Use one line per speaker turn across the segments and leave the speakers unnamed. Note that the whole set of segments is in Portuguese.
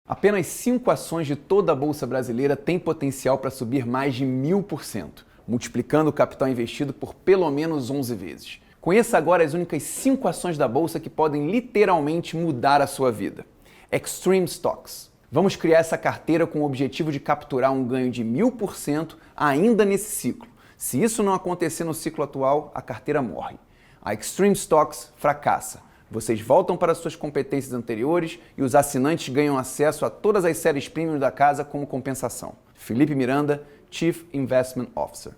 Apenas 5 ações de toda a Bolsa Brasileira têm potencial para subir mais de 1000%, multiplicando o capital investido por pelo menos 11 vezes. Conheça agora as únicas 5 ações da Bolsa que podem literalmente mudar a sua vida. Extreme Stocks. Vamos criar essa carteira com o objetivo de capturar um ganho de 1000% ainda nesse ciclo. Se isso não acontecer no ciclo atual, a carteira morre. A Extreme Stocks fracassa. Vocês voltam para suas competências anteriores e os assinantes ganham acesso a todas as séries premium da casa como compensação. Felipe Miranda, Chief Investment Officer.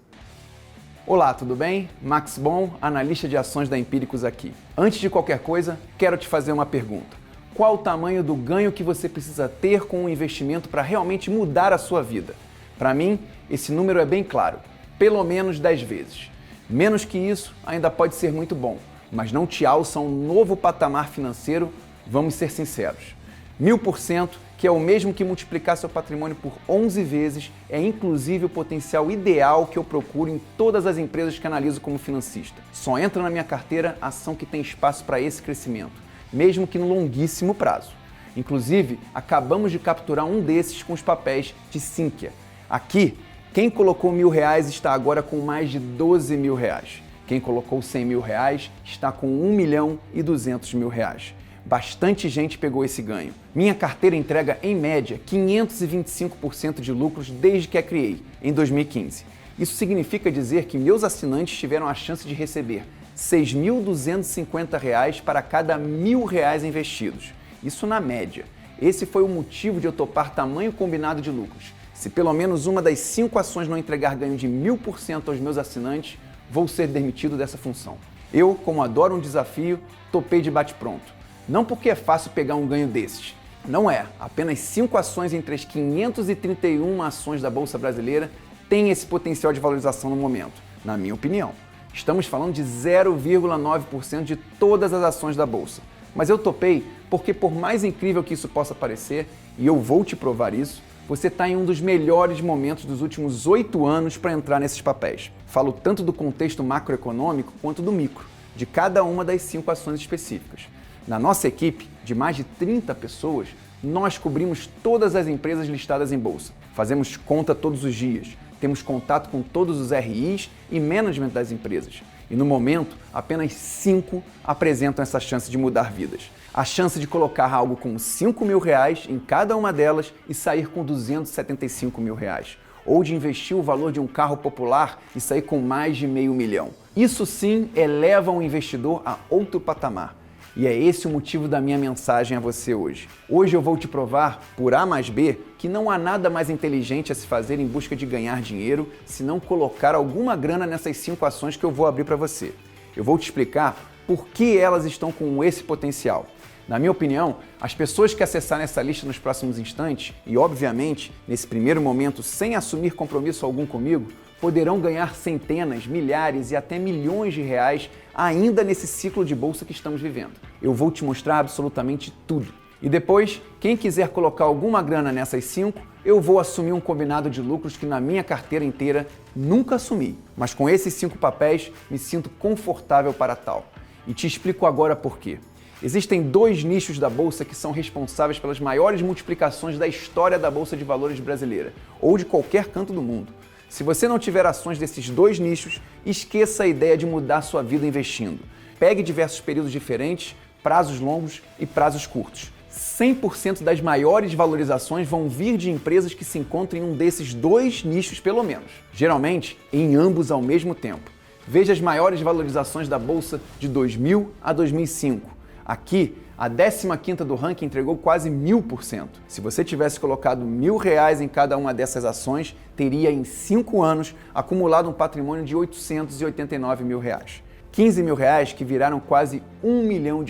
Olá, tudo bem? Max Bon, analista de ações da Empíricos aqui. Antes de qualquer coisa, quero te fazer uma pergunta. Qual o tamanho do ganho que você precisa ter com um investimento para realmente mudar a sua vida? Para mim, esse número é bem claro, pelo menos 10 vezes. Menos que isso ainda pode ser muito bom, mas não te alça a um novo patamar financeiro, vamos ser sinceros. 1000%, que é o mesmo que multiplicar seu patrimônio por 11 vezes, é inclusive o potencial ideal que eu procuro em todas as empresas que analiso como financista. Só entra na minha carteira ação que tem espaço para esse crescimento, mesmo que no longuíssimo prazo. Inclusive, acabamos de capturar um desses com os papéis de Sinqia. Aqui, quem colocou R$1.000 está agora com mais de R$12.000. Quem colocou R$100.000 está com R$1.200.000. Bastante gente pegou esse ganho. Minha carteira entrega, em média, 525% de lucros desde que a criei, em 2015. Isso significa dizer que meus assinantes tiveram a chance de receber R$6.250 para cada R$1.000 investidos. Isso na média. Esse foi o motivo de eu topar tamanho combinado de lucros. Se pelo menos uma das 5 ações não entregar ganho de 1000% aos meus assinantes, vou ser demitido dessa função. Eu, como adoro um desafio, topei de bate-pronto. Não porque é fácil pegar um ganho desses. Não é. Apenas 5 ações entre as 531 ações da Bolsa Brasileira têm esse potencial de valorização no momento, na minha opinião. Estamos falando de 0,9% de todas as ações da Bolsa. Mas eu topei porque, por mais incrível que isso possa parecer, e eu vou te provar isso, você está em um dos melhores momentos dos últimos 8 anos para entrar nesses papéis. Falo tanto do contexto macroeconômico quanto do micro, de cada uma das 5 ações específicas. Na nossa equipe, de mais de 30 pessoas, nós cobrimos todas as empresas listadas em bolsa. Fazemos conta todos os dias, temos contato com todos os RIs e management das empresas. E no momento, apenas 5 apresentam essa chance de mudar vidas. A chance de colocar algo com R$5.000 em cada uma delas e sair com R$275.000. Ou de investir o valor de um carro popular e sair com mais de R$500 mil. Isso sim eleva um investidor a outro patamar. E é esse o motivo da minha mensagem a você hoje. Hoje eu vou te provar, por A mais B, que não há nada mais inteligente a se fazer em busca de ganhar dinheiro se não colocar alguma grana nessas 5 ações que eu vou abrir para você. Eu vou te explicar por que elas estão com esse potencial. Na minha opinião, as pessoas que acessarem essa lista nos próximos instantes, e obviamente, nesse primeiro momento, sem assumir compromisso algum comigo, poderão ganhar centenas, milhares e até milhões de reais ainda nesse ciclo de bolsa que estamos vivendo. Eu vou te mostrar absolutamente tudo. E depois, quem quiser colocar alguma grana nessas 5, eu vou assumir um combinado de lucros que na minha carteira inteira nunca assumi. Mas com esses 5 papéis, me sinto confortável para tal. E te explico agora por quê. Existem 2 nichos da Bolsa que são responsáveis pelas maiores multiplicações da história da Bolsa de Valores brasileira, ou de qualquer canto do mundo. Se você não tiver ações desses 2 nichos, esqueça a ideia de mudar sua vida investindo. Pegue diversos períodos diferentes, prazos longos e prazos curtos. 100% das maiores valorizações vão vir de empresas que se encontram em um desses 2 nichos pelo menos. Geralmente, em ambos ao mesmo tempo. Veja as maiores valorizações da Bolsa de 2000 a 2005. Aqui, a 15ª do ranking entregou quase 1000%. Se você tivesse colocado R$1.000 em cada uma dessas ações, teria em 5 anos acumulado um patrimônio de R$889 mil. R$15 mil que viraram quase R$1 milhão.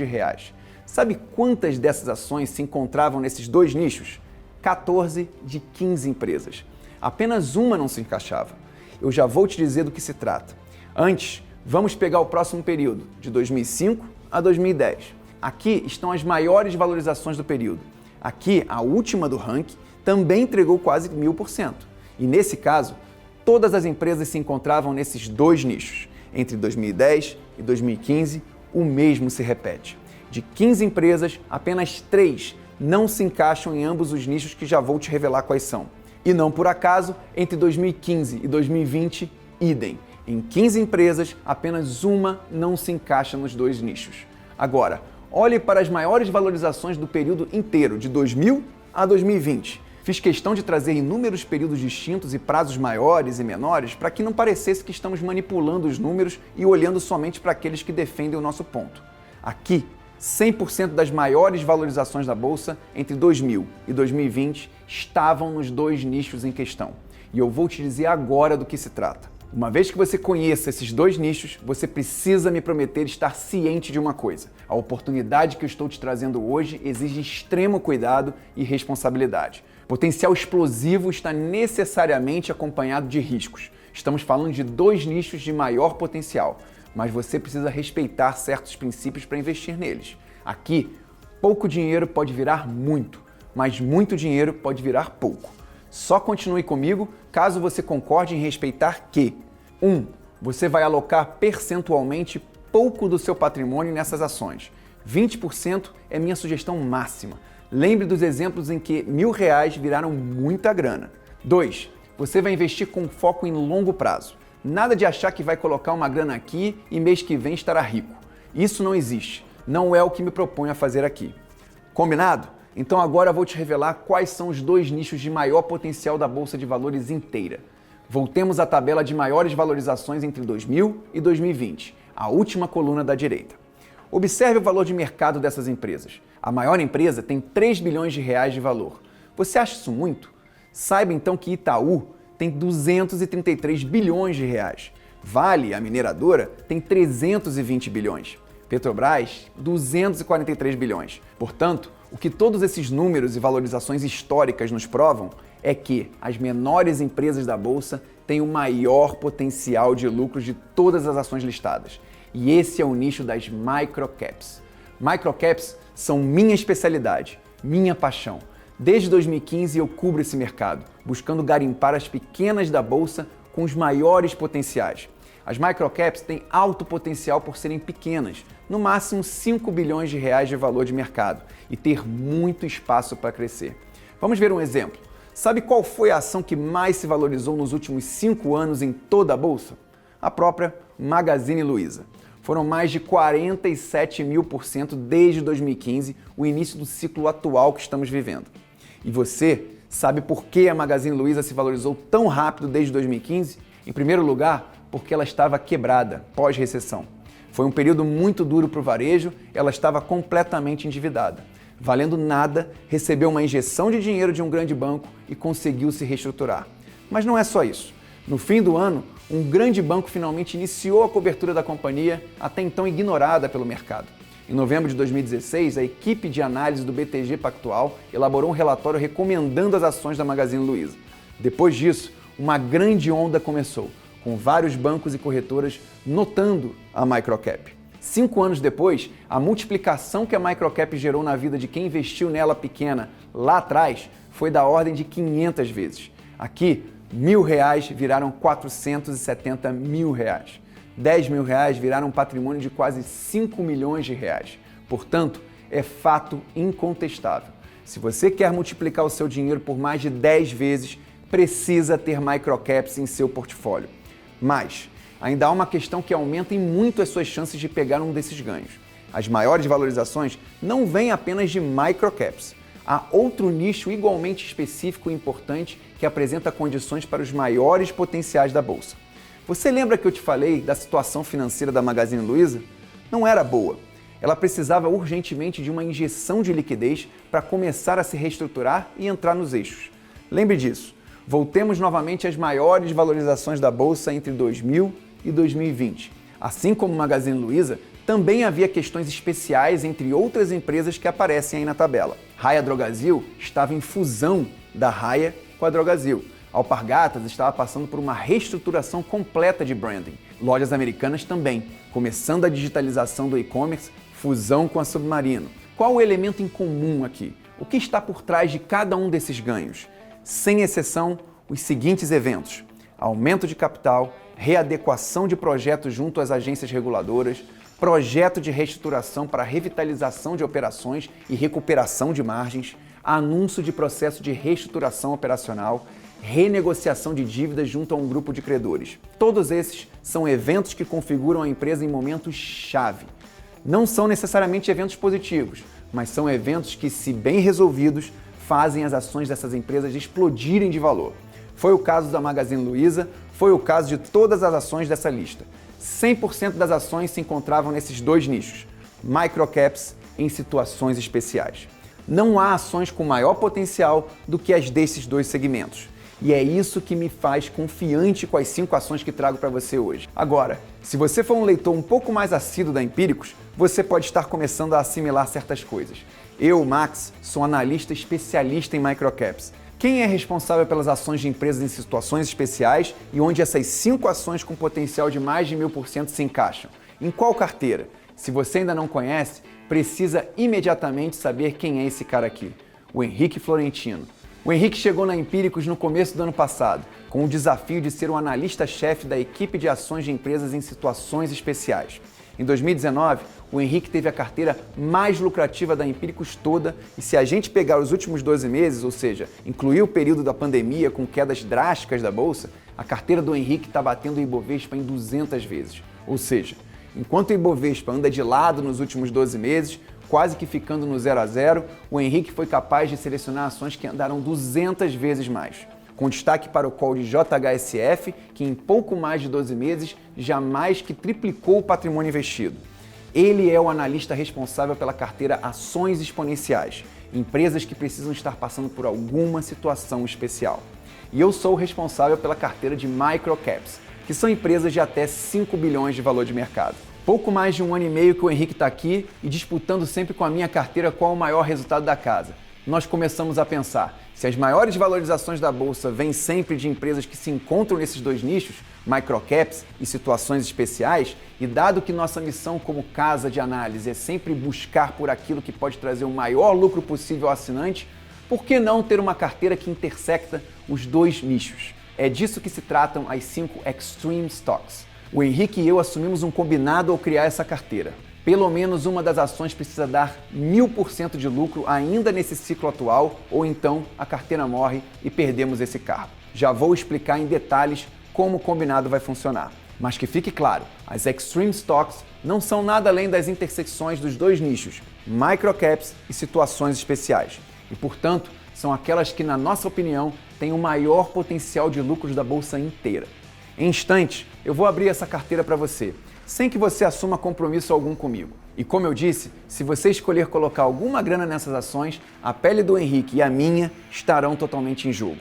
Sabe quantas dessas ações se encontravam nesses 2 nichos? 14 de 15 empresas. Apenas uma não se encaixava. Eu já vou te dizer do que se trata. Antes, vamos pegar o próximo período, de 2005 a 2010. Aqui estão as maiores valorizações do período. Aqui, a última do ranking também entregou quase 1000%. E nesse caso, todas as empresas se encontravam nesses 2 nichos. Entre 2010 e 2015, o mesmo se repete. De 15 empresas, apenas 3 não se encaixam em ambos os nichos que já vou te revelar quais são. E não por acaso, entre 2015 e 2020, idem. Em 15 empresas, apenas uma não se encaixa nos dois nichos. Agora, olhe para as maiores valorizações do período inteiro, de 2000 a 2020. Fiz questão de trazer inúmeros períodos distintos e prazos maiores e menores para que não parecesse que estamos manipulando os números e olhando somente para aqueles que defendem o nosso ponto. Aqui, 100% das maiores valorizações da Bolsa entre 2000 e 2020 estavam nos dois nichos em questão. E eu vou te dizer agora do que se trata. Uma vez que você conheça esses dois nichos, você precisa me prometer estar ciente de uma coisa. A oportunidade que eu estou te trazendo hoje exige extremo cuidado e responsabilidade. Potencial explosivo está necessariamente acompanhado de riscos. Estamos falando de dois nichos de maior potencial, mas você precisa respeitar certos princípios para investir neles. Aqui, pouco dinheiro pode virar muito, mas muito dinheiro pode virar pouco. Só continue comigo caso você concorde em respeitar que 1. Você vai alocar percentualmente pouco do seu patrimônio nessas ações. 20% é minha sugestão máxima. Lembre dos exemplos em que R$1.000 viraram muita grana. 2. Você vai investir com foco em longo prazo. Nada de achar que vai colocar uma grana aqui e mês que vem estará rico. Isso não existe. Não é o que me proponho a fazer aqui. Combinado? Então agora vou te revelar quais são os dois nichos de maior potencial da Bolsa de Valores inteira. Voltemos à tabela de maiores valorizações entre 2000 e 2020, a última coluna da direita. Observe o valor de mercado dessas empresas. A maior empresa tem R$3 bilhões de valor. Você acha isso muito? Saiba então que Itaú tem 233 bilhões de reais. Vale, a mineradora, tem 320 bilhões. Petrobras, 243 bilhões. Portanto, o que todos esses números e valorizações históricas nos provam é que as menores empresas da Bolsa têm o maior potencial de lucros de todas as ações listadas. E esse é o nicho das microcaps. Microcaps são minha especialidade, minha paixão. Desde 2015 eu cubro esse mercado, buscando garimpar as pequenas da Bolsa com os maiores potenciais. As microcaps têm alto potencial por serem pequenas, no máximo 5 bilhões de reais de valor de mercado, e ter muito espaço para crescer. Vamos ver um exemplo. Sabe qual foi a ação que mais se valorizou nos últimos 5 anos em toda a Bolsa? A própria Magazine Luiza. Foram mais de 47.000% desde 2015, o início do ciclo atual que estamos vivendo. E você sabe por que a Magazine Luiza se valorizou tão rápido desde 2015? Em primeiro lugar, porque ela estava quebrada, pós-recessão. Foi um período muito duro para o varejo, ela estava completamente endividada. Valendo nada, recebeu uma injeção de dinheiro de um grande banco e conseguiu se reestruturar. Mas não é só isso. No fim do ano, um grande banco finalmente iniciou a cobertura da companhia, até então ignorada pelo mercado. Em novembro de 2016, a equipe de análise do BTG Pactual elaborou um relatório recomendando as ações da Magazine Luiza. Depois disso, uma grande onda começou, com vários bancos e corretoras notando a microcap. 5 anos depois, a multiplicação que a microcap gerou na vida de quem investiu nela pequena lá atrás foi da ordem de 500 vezes. Aqui, R$1.000 viraram R$470 mil. R$10.000 viraram um patrimônio de quase 5 milhões de reais. Portanto, é fato incontestável. Se você quer multiplicar o seu dinheiro por mais de 10 vezes, precisa ter microcaps em seu portfólio. Mas ainda há uma questão que aumenta em muito as suas chances de pegar um desses ganhos. As maiores valorizações não vêm apenas de microcaps. Há outro nicho igualmente específico e importante que apresenta condições para os maiores potenciais da Bolsa. Você lembra que eu te falei da situação financeira da Magazine Luiza? Não era boa. Ela precisava urgentemente de uma injeção de liquidez para começar a se reestruturar e entrar nos eixos. Lembre disso. Voltemos novamente às maiores valorizações da Bolsa entre 2000 e 2020. Assim como Magazine Luiza, também havia questões especiais entre outras empresas que aparecem aí na tabela. Raia Drogasil estava em fusão da Raia com a Drogasil. Alpargatas estava passando por uma reestruturação completa de branding. Lojas Americanas também, começando a digitalização do e-commerce, fusão com a Submarino. Qual o elemento em comum aqui? O que está por trás de cada um desses ganhos? Sem exceção, os seguintes eventos: aumento de capital, readequação de projetos junto às agências reguladoras, projeto de reestruturação para revitalização de operações e recuperação de margens, anúncio de processo de reestruturação operacional, renegociação de dívidas junto a um grupo de credores. Todos esses são eventos que configuram a empresa em momentos-chave. Não são necessariamente eventos positivos, mas são eventos que, se bem resolvidos, fazem as ações dessas empresas explodirem de valor. Foi o caso da Magazine Luiza, foi o caso de todas as ações dessa lista. 100% das ações se encontravam nesses dois nichos, microcaps em situações especiais. Não há ações com maior potencial do que as desses dois segmentos. E é isso que me faz confiante com as 5 ações que trago para você hoje. Agora, se você for um leitor um pouco mais assíduo da Empíricos, você pode estar começando a assimilar certas coisas. Eu, Max, sou analista especialista em microcaps. Quem é responsável pelas ações de empresas em situações especiais e onde essas 5 ações com potencial de mais de 1000% se encaixam? Em qual carteira? Se você ainda não conhece, precisa imediatamente saber quem é esse cara aqui, o Henrique Florentino. O Henrique chegou na Empíricos no começo do ano passado, com o desafio de ser o analista-chefe da equipe de ações de empresas em situações especiais. Em 2019, o Henrique teve a carteira mais lucrativa da Empíricos toda e se a gente pegar os últimos 12 meses, ou seja, incluir o período da pandemia com quedas drásticas da Bolsa, a carteira do Henrique está batendo o Ibovespa em 200 vezes. Ou seja, enquanto o Ibovespa anda de lado nos últimos 12 meses, quase que ficando no 0 a 0, o Henrique foi capaz de selecionar ações que andaram 200 vezes mais. Com destaque para o call de JHSF, que em pouco mais de 12 meses já mais que triplicou o patrimônio investido. Ele é o analista responsável pela carteira Ações Exponenciais, empresas que precisam estar passando por alguma situação especial. E eu sou o responsável pela carteira de Microcaps, que são empresas de até 5 bilhões de valor de mercado. Pouco mais de 1 ano e meio que o Henrique está aqui e disputando sempre com a minha carteira qual o maior resultado da casa. Nós começamos a pensar, se as maiores valorizações da Bolsa vêm sempre de empresas que se encontram nesses dois nichos, microcaps e situações especiais, e dado que nossa missão como casa de análise é sempre buscar por aquilo que pode trazer o maior lucro possível ao assinante, por que não ter uma carteira que intersecta os dois nichos? É disso que se tratam as 5 Extreme Stocks. O Henrique e eu assumimos um combinado ao criar essa carteira. Pelo menos uma das ações precisa dar 1000% de lucro ainda nesse ciclo atual, ou então a carteira morre e perdemos esse cargo. Já vou explicar em detalhes como o combinado vai funcionar. Mas que fique claro, as Extreme Stocks não são nada além das intersecções dos dois nichos, microcaps e situações especiais. E, portanto, são aquelas que, na nossa opinião, têm o maior potencial de lucros da Bolsa inteira. Em instantes, eu vou abrir essa carteira para você, sem que você assuma compromisso algum comigo. E como eu disse, se você escolher colocar alguma grana nessas ações, a pele do Henrique e a minha estarão totalmente em jogo.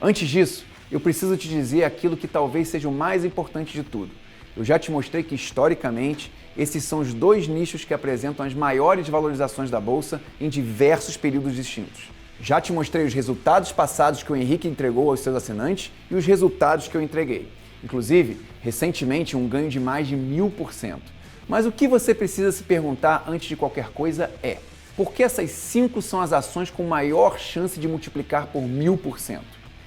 Antes disso, eu preciso te dizer aquilo que talvez seja o mais importante de tudo. Eu já te mostrei que, historicamente, esses são os dois nichos que apresentam as maiores valorizações da Bolsa em diversos períodos distintos. Já te mostrei os resultados passados que o Henrique entregou aos seus assinantes e os resultados que eu entreguei. Inclusive, recentemente, um ganho de mais de 1000%. Mas o que você precisa se perguntar antes de qualquer coisa é: por que essas 5 são as ações com maior chance de multiplicar por 1000%?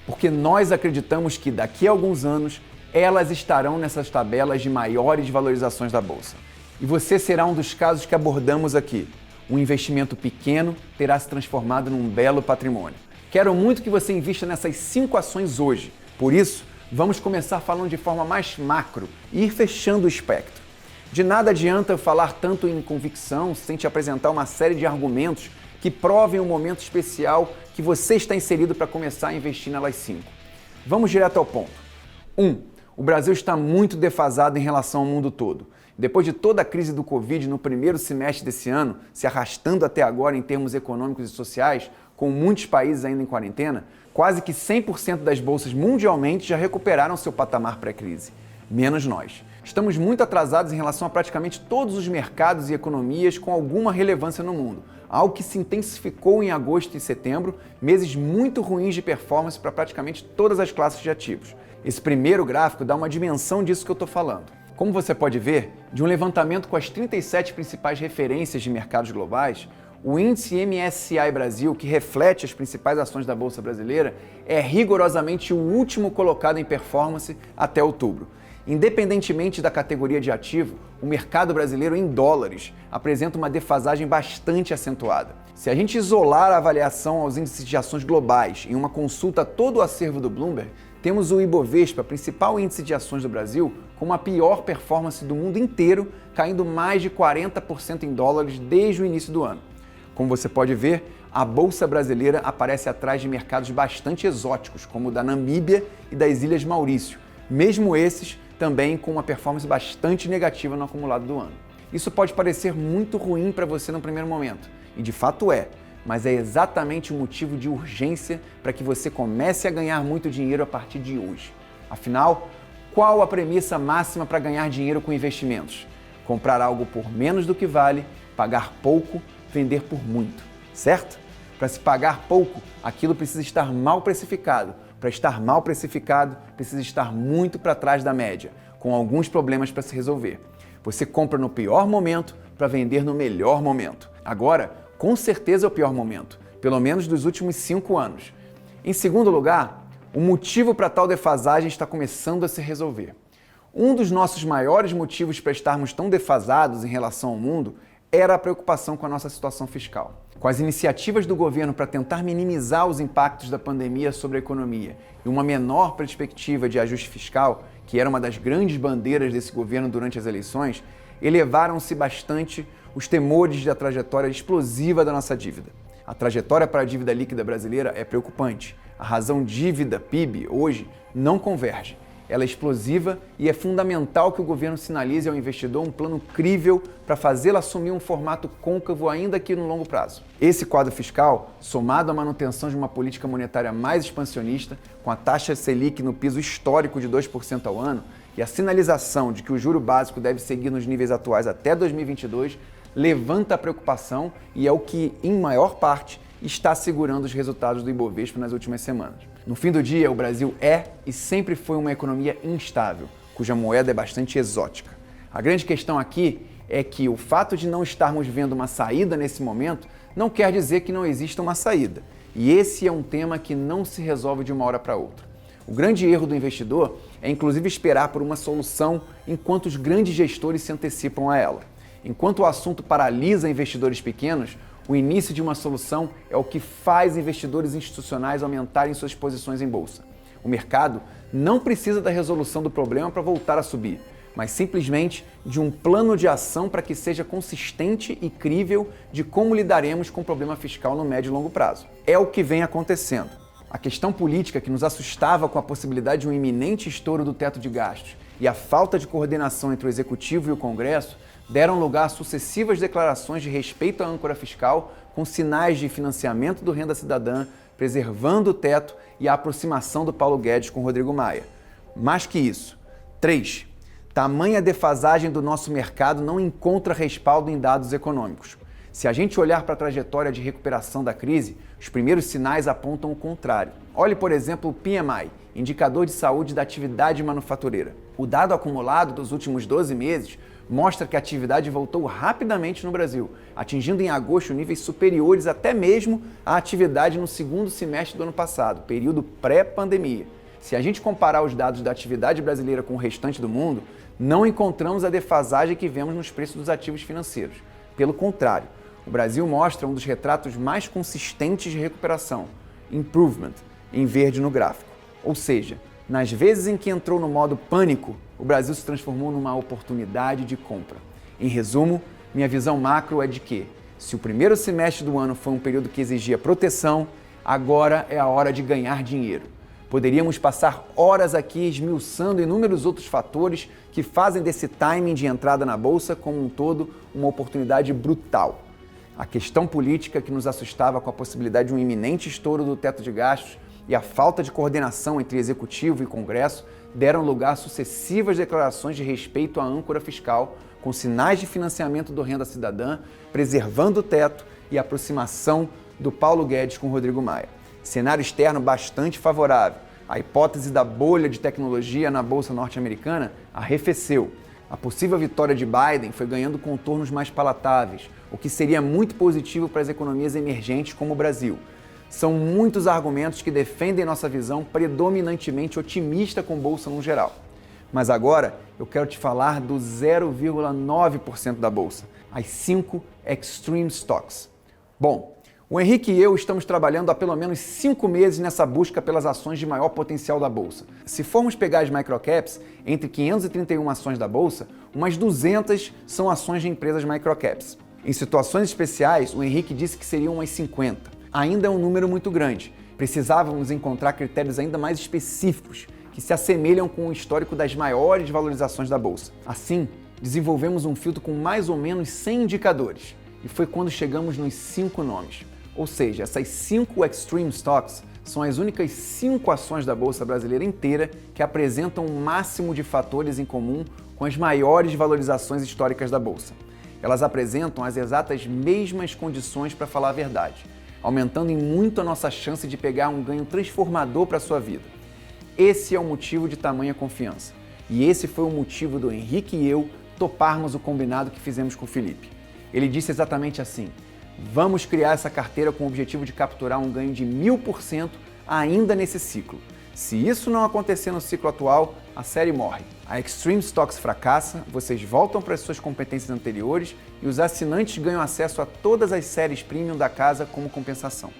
Porque nós acreditamos que daqui a alguns anos elas estarão nessas tabelas de maiores valorizações da Bolsa. E você será um dos casos que abordamos aqui. Um investimento pequeno terá se transformado num belo patrimônio. Quero muito que você invista nessas 5 ações hoje. Por isso, vamos começar falando de forma mais macro e ir fechando o espectro. De nada adianta eu falar tanto em convicção sem te apresentar uma série de argumentos que provem o momento especial que você está inserido para começar a investir nelas 5. Vamos direto ao ponto. 1. O Brasil está muito defasado em relação ao mundo todo. Depois de toda a crise do Covid no primeiro semestre desse ano, se arrastando até agora em termos econômicos e sociais, com muitos países ainda em quarentena, quase que 100% das bolsas mundialmente já recuperaram seu patamar pré-crise. Menos nós. Estamos muito atrasados em relação a praticamente todos os mercados e economias com alguma relevância no mundo, algo que se intensificou em agosto e setembro, meses muito ruins de performance para praticamente todas as classes de ativos. Esse primeiro gráfico dá uma dimensão disso que eu estou falando. Como você pode ver, de um levantamento com as 37 principais referências de mercados globais, o índice MSCI Brasil, que reflete as principais ações da Bolsa Brasileira, é rigorosamente o último colocado em performance até outubro. Independentemente da categoria de ativo, o mercado brasileiro em dólares apresenta uma defasagem bastante acentuada. Se a gente isolar a avaliação aos índices de ações globais em uma consulta a todo o acervo do Bloomberg, temos o Ibovespa, principal índice de ações do Brasil, com a pior performance do mundo inteiro, caindo mais de 40% em dólares desde o início do ano. Como você pode ver, a Bolsa Brasileira aparece atrás de mercados bastante exóticos, como o da Namíbia e das Ilhas Maurício, mesmo esses também com uma performance bastante negativa no acumulado do ano. Isso pode parecer muito ruim para você no primeiro momento, e de fato é, mas é exatamente o motivo de urgência para que você comece a ganhar muito dinheiro a partir de hoje. Afinal, qual a premissa máxima para ganhar dinheiro com investimentos? Comprar algo por menos do que vale, pagar pouco, vender por muito, certo? Para se pagar pouco, aquilo precisa estar mal precificado. Para estar mal precificado, precisa estar muito para trás da média, com alguns problemas para se resolver. Você compra no pior momento para vender no melhor momento. Agora, com certeza é o pior momento, pelo menos dos últimos 5 anos. Em segundo lugar, o motivo para tal defasagem está começando a se resolver. Um dos nossos maiores motivos para estarmos tão defasados em relação ao mundo era a preocupação com a nossa situação fiscal. Com as iniciativas do governo para tentar minimizar os impactos da pandemia sobre a economia e uma menor perspectiva de ajuste fiscal, que era uma das grandes bandeiras desse governo durante as eleições, elevaram-se bastante os temores da trajetória explosiva da nossa dívida. A trajetória para a dívida líquida brasileira é preocupante. A razão dívida-PIB hoje não converge. Ela é explosiva e é fundamental que o governo sinalize ao investidor um plano crível para fazê-la assumir um formato côncavo ainda que no longo prazo. Esse quadro fiscal, somado à manutenção de uma política monetária mais expansionista, com a taxa Selic no piso histórico de 2% ao ano e a sinalização de que o juro básico deve seguir nos níveis atuais até 2022, levanta a preocupação e é o que, em maior parte, está segurando os resultados do Ibovespa nas últimas semanas. No fim do dia, o Brasil é e sempre foi uma economia instável, cuja moeda é bastante exótica. A grande questão aqui é que o fato de não estarmos vendo uma saída nesse momento não quer dizer que não exista uma saída. E esse é um tema que não se resolve de uma hora para outra. O grande erro do investidor é inclusive esperar por uma solução enquanto os grandes gestores se antecipam a ela. Enquanto o assunto paralisa investidores pequenos, o início de uma solução é o que faz investidores institucionais aumentarem suas posições em bolsa. O mercado não precisa da resolução do problema para voltar a subir, mas simplesmente de um plano de ação para que seja consistente e crível de como lidaremos com o problema fiscal no médio e longo prazo. É o que vem acontecendo. A questão política que nos assustava com a possibilidade de um iminente estouro do teto de gastos e a falta de coordenação entre o Executivo e o Congresso deram lugar a sucessivas declarações de respeito à âncora fiscal com sinais de financiamento do Renda Cidadã, preservando o teto e a aproximação do Paulo Guedes com Rodrigo Maia. Mais que isso. 3. Tamanha defasagem do nosso mercado não encontra respaldo em dados econômicos. Se a gente olhar para a trajetória de recuperação da crise, os primeiros sinais apontam o contrário. Olhe, por exemplo, o PMI, indicador de saúde da atividade manufatureira. O dado acumulado dos últimos 12 meses mostra que a atividade voltou rapidamente no Brasil, atingindo em agosto níveis superiores até mesmo à atividade no segundo semestre do ano passado, período pré-pandemia. Se a gente comparar os dados da atividade brasileira com o restante do mundo, não encontramos a defasagem que vemos nos preços dos ativos financeiros. Pelo contrário, o Brasil mostra um dos retratos mais consistentes de recuperação, improvement, em verde no gráfico. Ou seja, nas vezes em que entrou no modo pânico, o Brasil se transformou numa oportunidade de compra. Em resumo, minha visão macro é de que, se o primeiro semestre do ano foi um período que exigia proteção, agora é a hora de ganhar dinheiro. Poderíamos passar horas aqui esmiuçando inúmeros outros fatores que fazem desse timing de entrada na Bolsa como um todo uma oportunidade brutal. A questão política que nos assustava com a possibilidade de um iminente estouro do teto de gastos e a falta de coordenação entre Executivo e Congresso deram lugar a sucessivas declarações de respeito à âncora fiscal, com sinais de financiamento do Renda Cidadã, preservando o teto e aproximação do Paulo Guedes com Rodrigo Maia. Cenário externo bastante favorável. A hipótese da bolha de tecnologia na Bolsa norte-americana arrefeceu. A possível vitória de Biden foi ganhando contornos mais palatáveis, o que seria muito positivo para as economias emergentes como o Brasil. São muitos argumentos que defendem nossa visão predominantemente otimista com Bolsa no geral. Mas agora eu quero te falar do 0,9% da bolsa, as 5 Extreme Stocks. Bom, o Henrique e eu estamos trabalhando há pelo menos 5 meses nessa busca pelas ações de maior potencial da bolsa. Se formos pegar as microcaps, entre 531 ações da bolsa, umas 200 são ações de empresas microcaps. Em situações especiais, o Henrique disse que seriam umas 50. Ainda é um número muito grande. Precisávamos encontrar critérios ainda mais específicos, que se assemelham com o histórico das maiores valorizações da bolsa. Assim, desenvolvemos um filtro com mais ou menos 100 indicadores. E foi quando chegamos nos 5 nomes. Ou seja, essas 5 Extreme Stocks são as únicas 5 ações da bolsa brasileira inteira que apresentam o máximo de fatores em comum com as maiores valorizações históricas da bolsa. Elas apresentam as exatas mesmas condições para falar a verdade, aumentando em muito a nossa chance de pegar um ganho transformador para a sua vida. Esse é o motivo de tamanha confiança. E esse foi o motivo do Henrique e eu toparmos o combinado que fizemos com o Felipe. Ele disse exatamente assim: vamos criar essa carteira com o objetivo de capturar um ganho de 1000% ainda nesse ciclo. Se isso não acontecer no ciclo atual, a série morre. A Extreme Stocks fracassa, vocês voltam para as suas competências anteriores e os assinantes ganham acesso a todas as séries premium da casa como compensação.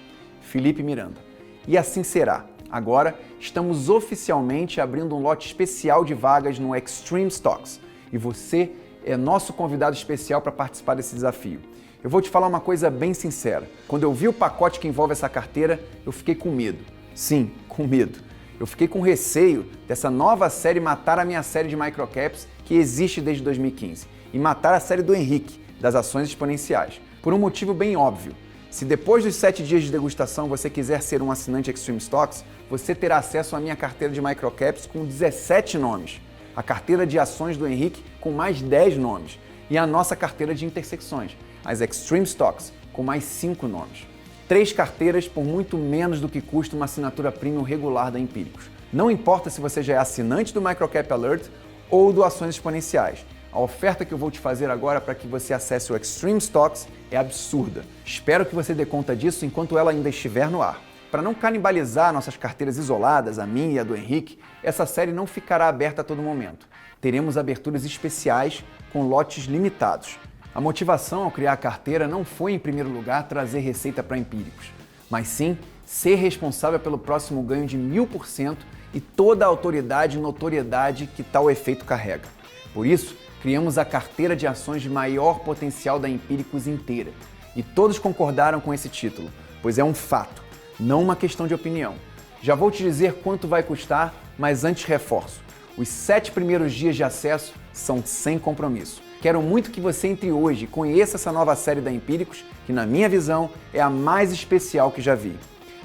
Felipe Miranda. E assim será. Agora, estamos oficialmente abrindo um lote especial de vagas no Extreme Stocks e você é nosso convidado especial para participar desse desafio. Eu vou te falar uma coisa bem sincera. Quando eu vi o pacote que envolve essa carteira, eu fiquei com medo. Sim, com medo. Eu fiquei com receio dessa nova série matar a minha série de microcaps que existe desde 2015 e matar a série do Henrique, das ações exponenciais. Por um motivo bem óbvio. Se depois dos 7 dias de degustação você quiser ser um assinante Extreme Stocks, você terá acesso à minha carteira de microcaps com 17 nomes, a carteira de ações do Henrique com mais 10 nomes e a nossa carteira de intersecções, as Extreme Stocks, com mais 5 nomes. 3 carteiras por muito menos do que custa uma assinatura premium regular da Empíricos. Não importa se você já é assinante do Microcap Alert ou do Ações Exponenciais. A oferta que eu vou te fazer agora para que você acesse o Extreme Stocks é absurda. Espero que você dê conta disso enquanto ela ainda estiver no ar. Para não canibalizar nossas carteiras isoladas, a minha e a do Henrique, essa série não ficará aberta a todo momento. Teremos aberturas especiais com lotes limitados. A motivação ao criar a carteira não foi, em primeiro lugar, trazer receita para Empíricos, mas sim ser responsável pelo próximo ganho de 1000% e toda a autoridade e notoriedade que tal efeito carrega. Por isso, criamos a carteira de ações de maior potencial da Empíricos inteira. E todos concordaram com esse título, pois é um fato, não uma questão de opinião. Já vou te dizer quanto vai custar, mas antes reforço. Os 7 primeiros dias de acesso são sem compromisso. Quero muito que você entre hoje e conheça essa nova série da Empíricos, que na minha visão é a mais especial que já vi.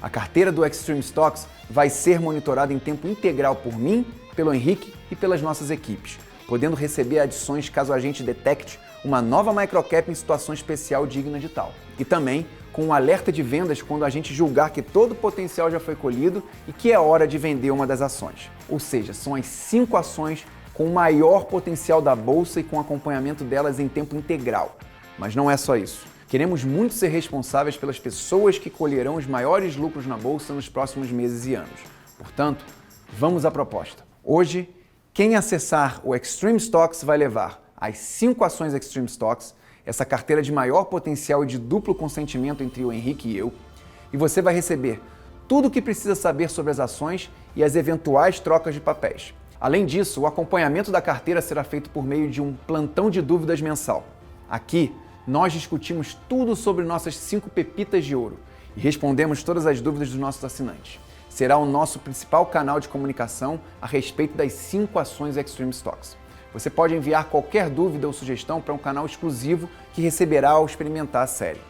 A carteira do Extreme Stocks vai ser monitorada em tempo integral por mim, pelo Henrique e pelas nossas equipes, podendo receber adições caso a gente detecte uma nova microcap em situação especial digna de tal. E também com um alerta de vendas quando a gente julgar que todo o potencial já foi colhido e que é hora de vender uma das ações. Ou seja, são as 5 ações com o maior potencial da bolsa e com acompanhamento delas em tempo integral. Mas não é só isso. Queremos muito ser responsáveis pelas pessoas que colherão os maiores lucros na bolsa nos próximos meses e anos. Portanto, vamos à proposta. Hoje, quem acessar o Extreme Stocks vai levar as 5 ações Extreme Stocks, essa carteira de maior potencial e de duplo consentimento entre o Henrique e eu, e você vai receber tudo o que precisa saber sobre as ações e as eventuais trocas de papéis. Além disso, o acompanhamento da carteira será feito por meio de um plantão de dúvidas mensal. Aqui, nós discutimos tudo sobre nossas 5 pepitas de ouro e respondemos todas as dúvidas dos nossos assinantes. Será o nosso principal canal de comunicação a respeito das 5 ações Extreme Stocks. Você pode enviar qualquer dúvida ou sugestão para um canal exclusivo que receberá ao experimentar a série.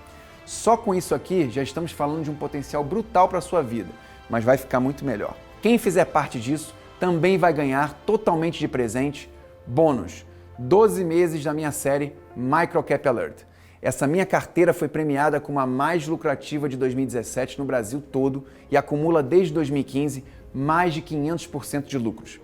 Só com isso aqui, já estamos falando de um potencial brutal para a sua vida, mas vai ficar muito melhor. Quem fizer parte disso também vai ganhar totalmente de presente bônus, 12 meses da minha série Microcap Alert. Essa minha carteira foi premiada como a mais lucrativa de 2017 no Brasil todo e acumula desde 2015 mais de 500% de lucros.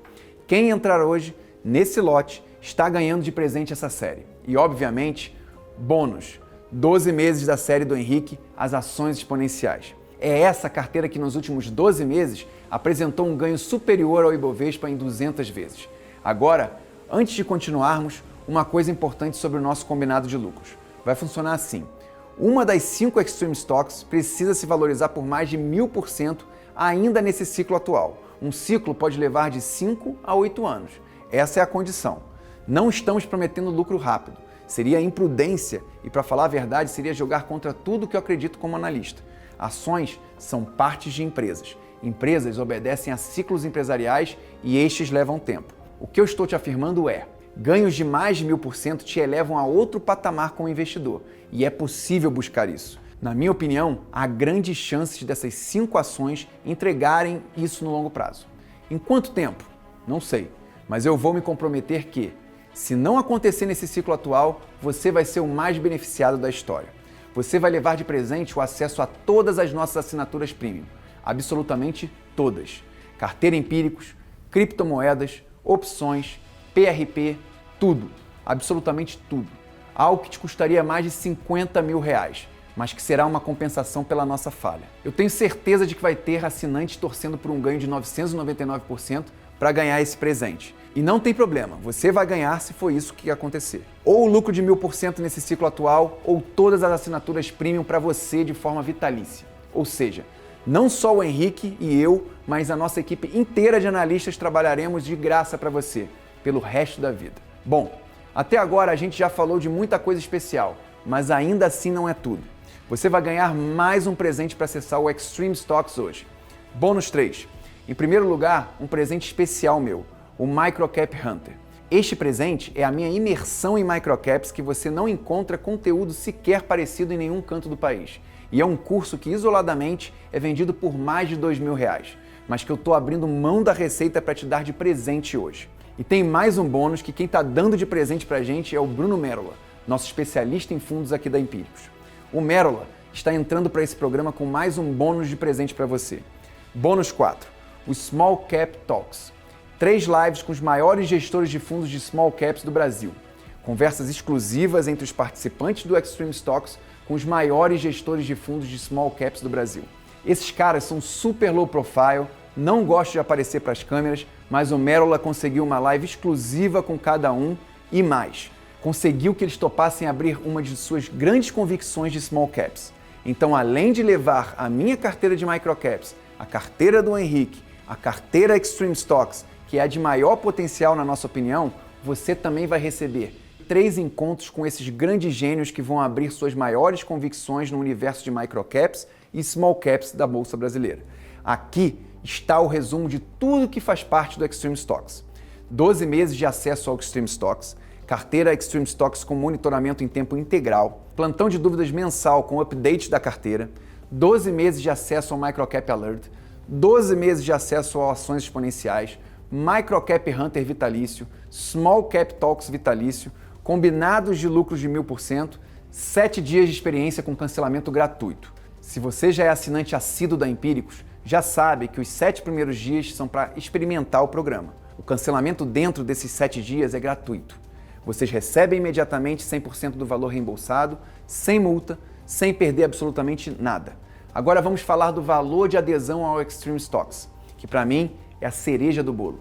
Quem entrar hoje nesse lote está ganhando de presente essa série. E, obviamente, bônus, 12 meses da série do Henrique, as ações exponenciais. É essa carteira que nos últimos 12 meses apresentou um ganho superior ao Ibovespa em 200 vezes. Agora, antes de continuarmos, uma coisa importante sobre o nosso combinado de lucros. Vai funcionar assim. Uma das 5 Extreme Stocks precisa se valorizar por mais de 1000% ainda nesse ciclo atual. Um ciclo pode levar de 5 a 8 anos. Essa é a condição. Não estamos prometendo lucro rápido. Seria imprudência e, para falar a verdade, seria jogar contra tudo que eu acredito como analista. Ações são partes de empresas. Empresas obedecem a ciclos empresariais e estes levam tempo. O que eu estou te afirmando é: ganhos de mais de 1000% te elevam a outro patamar como investidor, e é possível buscar isso. Na minha opinião, há grandes chances dessas 5 ações entregarem isso no longo prazo. Em quanto tempo? Não sei, mas eu vou me comprometer que, se não acontecer nesse ciclo atual, você vai ser o mais beneficiado da história. Você vai levar de presente o acesso a todas as nossas assinaturas premium, absolutamente todas. Carteira Empíricos, criptomoedas, opções, PRP, tudo, absolutamente tudo. Algo que te custaria mais de 50 mil reais, mas que será uma compensação pela nossa falha. Eu tenho certeza de que vai ter assinantes torcendo por um ganho de 999% para ganhar esse presente. E não tem problema, você vai ganhar se for isso que acontecer. Ou o lucro de 1000% nesse ciclo atual, ou todas as assinaturas premium para você de forma vitalícia. Ou seja, não só o Henrique e eu, mas a nossa equipe inteira de analistas trabalharemos de graça para você, pelo resto da vida. Bom, até agora a gente já falou de muita coisa especial, mas ainda assim não é tudo. Você vai ganhar mais um presente para acessar o Extreme Stocks hoje. Bônus 3. Em primeiro lugar, um presente especial meu, o Microcap Hunter. Este presente é a minha imersão em microcaps que você não encontra conteúdo sequer parecido em nenhum canto do país. E é um curso que isoladamente é vendido por mais de R$2.000, mas que eu estou abrindo mão da receita para te dar de presente hoje. E tem mais um bônus que quem está dando de presente para a gente é o Bruno Merola, nosso especialista em fundos aqui da Empíricos. O Merola está entrando para esse programa com mais um bônus de presente para você. Bônus 4, o Small Cap Talks. 3 lives com os maiores gestores de fundos de small caps do Brasil. Conversas exclusivas entre os participantes do Extreme Stocks com os maiores gestores de fundos de small caps do Brasil. Esses caras são super low profile, não gostam de aparecer para as câmeras, mas o Merola conseguiu uma live exclusiva com cada um e mais. Conseguiu que eles topassem abrir uma de suas grandes convicções de small caps. Então, além de levar a minha carteira de microcaps, a carteira do Henrique, a carteira Extreme Stocks, que é a de maior potencial na nossa opinião, você também vai receber 3 encontros com esses grandes gênios que vão abrir suas maiores convicções no universo de microcaps e small caps da Bolsa Brasileira. Aqui está o resumo de tudo que faz parte do Extreme Stocks. 12 meses de acesso ao Extreme Stocks, carteira Extreme Stocks com monitoramento em tempo integral, plantão de dúvidas mensal com update da carteira, 12 meses de acesso ao Microcap Alert, 12 meses de acesso a ações exponenciais, Microcap Hunter vitalício, Small Cap Talks vitalício, combinados de lucros de 1000%, 7 dias de experiência com cancelamento gratuito. Se você já é assinante assíduo da Empíricos, já sabe que os 7 primeiros dias são para experimentar o programa. O cancelamento dentro desses 7 dias é gratuito. Vocês recebem imediatamente 100% do valor reembolsado, sem multa, sem perder absolutamente nada. Agora vamos falar do valor de adesão ao Extreme Stocks, que para mim é a cereja do bolo.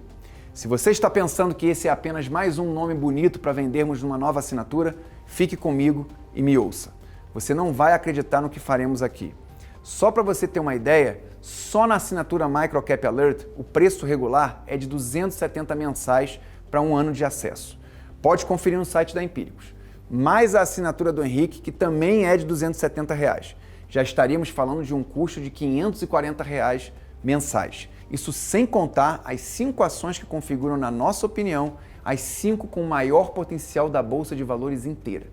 Se você está pensando que esse é apenas mais um nome bonito para vendermos numa nova assinatura, fique comigo e me ouça. Você não vai acreditar no que faremos aqui. Só para você ter uma ideia, só na assinatura Microcap Alert, o preço regular é de 270 mensais para um ano de acesso. Pode conferir no site da Empíricos. Mais a assinatura do Henrique, que também é de R$270. Já estaríamos falando de um custo de R$540 mensais. Isso sem contar as 5 ações que configuram, na nossa opinião, as 5 com maior potencial da Bolsa de Valores inteira.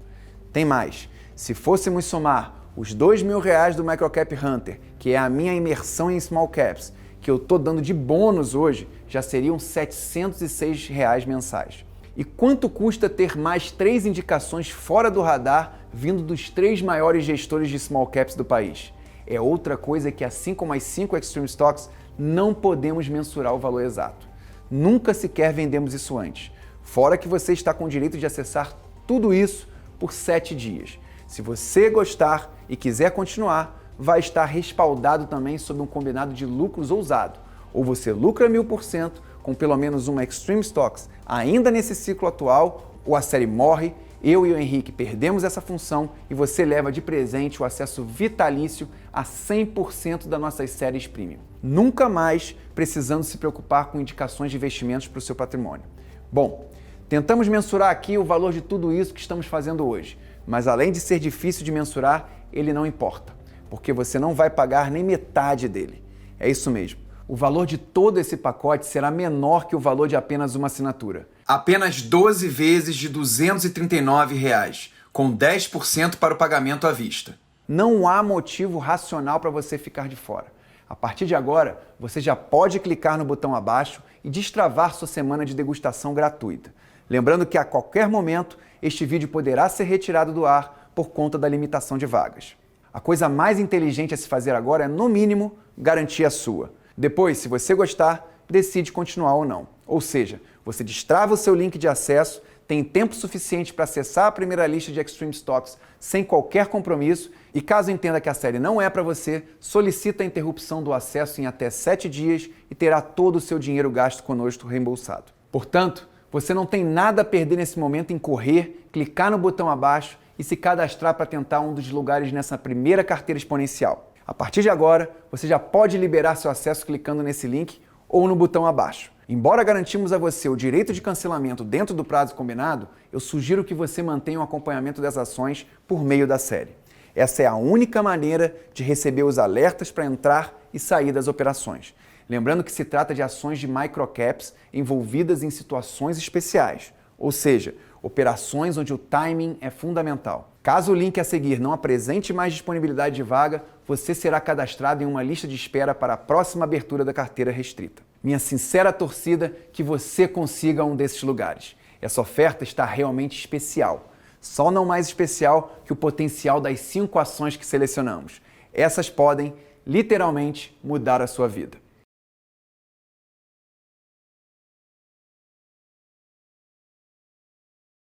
Tem mais. Se fôssemos somar os R$2.000 do Microcap Hunter, que é a minha imersão em small caps, que eu estou dando de bônus hoje, já seriam R$706 mensais. E quanto custa ter mais 3 indicações fora do radar vindo dos 3 maiores gestores de small caps do país? É outra coisa que, assim como as 5 Extreme Stocks, não podemos mensurar o valor exato. Nunca sequer vendemos isso antes. Fora que você está com o direito de acessar tudo isso por 7 dias. Se você gostar e quiser continuar, vai estar respaldado também sob um combinado de lucros ousado, Ou você lucra 1000% com pelo menos uma Extreme Stocks ainda nesse ciclo atual, ou a série morre, eu e o Henrique perdemos essa função e você leva de presente o acesso vitalício a 100% das nossas séries premium. Nunca mais precisando se preocupar com indicações de investimentos para o seu patrimônio. Bom, tentamos mensurar aqui o valor de tudo isso que estamos fazendo hoje, mas além de ser difícil de mensurar, ele não importa, porque você não vai pagar nem metade dele. É isso mesmo. O valor de todo esse pacote será menor que o valor de apenas uma assinatura. Apenas 12 vezes de R$ 239, com 10% para o pagamento à vista. Não há motivo racional para você ficar de fora. A partir de agora, você já pode clicar no botão abaixo e destravar sua semana de degustação gratuita. Lembrando que a qualquer momento, este vídeo poderá ser retirado do ar por conta da limitação de vagas. A coisa mais inteligente a se fazer agora é, no mínimo, garantir a sua. Depois, se você gostar, decide continuar ou não. Ou seja, você destrava o seu link de acesso, tem tempo suficiente para acessar a primeira lista de Extreme Stocks sem qualquer compromisso e caso entenda que a série não é para você, solicita a interrupção do acesso em até 7 dias e terá todo o seu dinheiro gasto conosco reembolsado. Portanto, você não tem nada a perder nesse momento em correr, clicar no botão abaixo e se cadastrar para tentar um dos lugares nessa primeira carteira exponencial. A partir de agora, você já pode liberar seu acesso clicando nesse link ou no botão abaixo. Embora garantimos a você o direito de cancelamento dentro do prazo combinado, eu sugiro que você mantenha o acompanhamento das ações por meio da série. Essa é a única maneira de receber os alertas para entrar e sair das operações. Lembrando que se trata de ações de microcaps envolvidas em situações especiais, ou seja, operações onde o timing é fundamental. Caso o link a seguir não apresente mais disponibilidade de vaga, você será cadastrado em uma lista de espera para a próxima abertura da carteira restrita. Minha sincera torcida que você consiga um desses lugares. Essa oferta está realmente especial. Só não mais especial que o potencial das 5 ações que selecionamos. Essas podem, literalmente, mudar a sua vida.